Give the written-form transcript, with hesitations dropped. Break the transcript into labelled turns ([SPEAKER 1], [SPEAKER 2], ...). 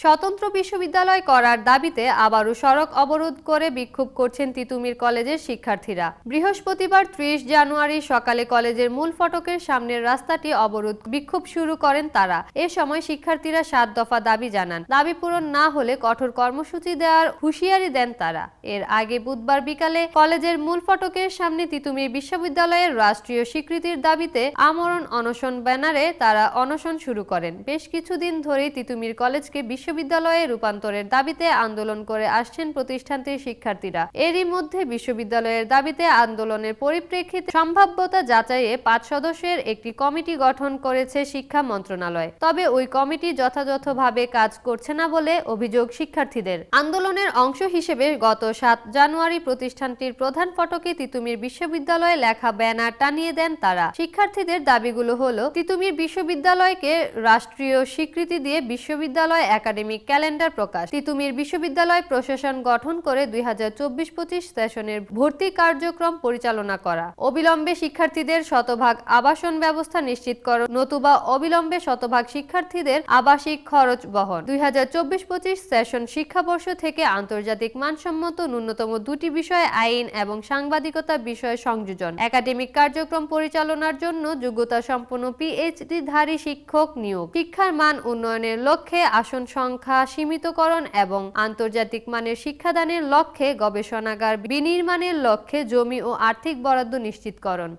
[SPEAKER 1] স্বতন্ত্র বিশ্ববিদ্যালয় করার দাবিতে আবারও সড়ক অবরোধ করে বিক্ষোভ করছেন তিতুমির কলেজের শিক্ষার্থীরা। বৃহস্পতিবার ৩০ জানুয়ারি সকালে কলেজের মূল ফটকের সামনের রাস্তাটি অবরোধ বিক্ষোভ শুরু করেন তারা। এ সময় শিক্ষার্থীরা ৭ দফা দাবি জানান। দাবি পূরণ না হলে কঠোর কর্মসূচি দেওয়ার হুঁশিয়ারি দেন তারা। এর আগে বুধবার বিকালে কলেজের মূল ফটকের সামনে তিতুমির বিশ্ববিদ্যালয়ের রাষ্ট্রীয় স্বীকৃতির দাবিতে আমরণ অনশন ব্যানারে তারা অনশন শুরু করেন। বেশ কিছুদিন ধরেই তিতুমির কলেজকে বিশ্ববিদ্যালয়ে রূপান্তরের দাবিতে আন্দোলন করে আসছেন প্রতিষ্ঠানটির শিক্ষার্থীরা। এরই মধ্যে বিশ্ববিদ্যালয়ের দাবিতে আন্দোলনের পরিপ্রেক্ষিতে সম্ভাব্যতা যাচাইয়ে ৫ সদস্যের একটি কমিটি গঠন করেছে শিক্ষা মন্ত্রণালয়। তবে ওই কমিটি যথাযথভাবে কাজ করছে না বলে অভিযোগ শিক্ষার্থীদের। আন্দোলনের অংশ হিসেবে গত ৭ জানুয়ারি প্রতিষ্ঠানটির প্রধান ফটকে তিতুমির বিশ্ববিদ্যালয়ে লেখা ব্যানার টানিয়ে দেন তারা। শিক্ষার্থীদের দাবিগুলো হলো তিতুমির বিশ্ববিদ্যালয়কে রাষ্ট্রীয় স্বীকৃতি দিয়ে বিশ্ববিদ্যালয় একাডেমিক ক্যালেন্ডার প্রকাশ, তিতুমির বিশ্ববিদ্যালয় প্রশাসন গঠন করে ২০২৪-২৫ সেশনের ভর্তি কার্যক্রম পরিচালনা করা, অবিলম্বে শিক্ষার্থীদের শতভাগ আবাসন ব্যবস্থা নিশ্চিতকরণ নতুবা অবিলম্বে শতভাগ শিক্ষার্থীদের আবাসিক খরচ বহন, ২০২৪-২৫ সেশন শিক্ষাবর্ষ থেকে আন্তর্জাতিক মানসম্মত ন্যূনতম ২টি বিষয়ে আইন এবং সাংবাদিকতা বিষয়ে সংযোজন, একাডেমিক কার্যক্রম পরিচালনার জন্য যোগ্যতা সম্পন্ন পিএইচডিধারী শিক্ষক নিয়োগ, শিক্ষার মান উন্নয়নের লক্ষ্যে আসন সংখ্যা সীমিতকরণ এবং আন্তর্জাতিক মানের শিক্ষাদানের লক্ষ্যে গবেষণাগার বিনির্মাণের লক্ষ্যে জমি ও আর্থিক বরাদ্দ নিশ্চিতকরণ।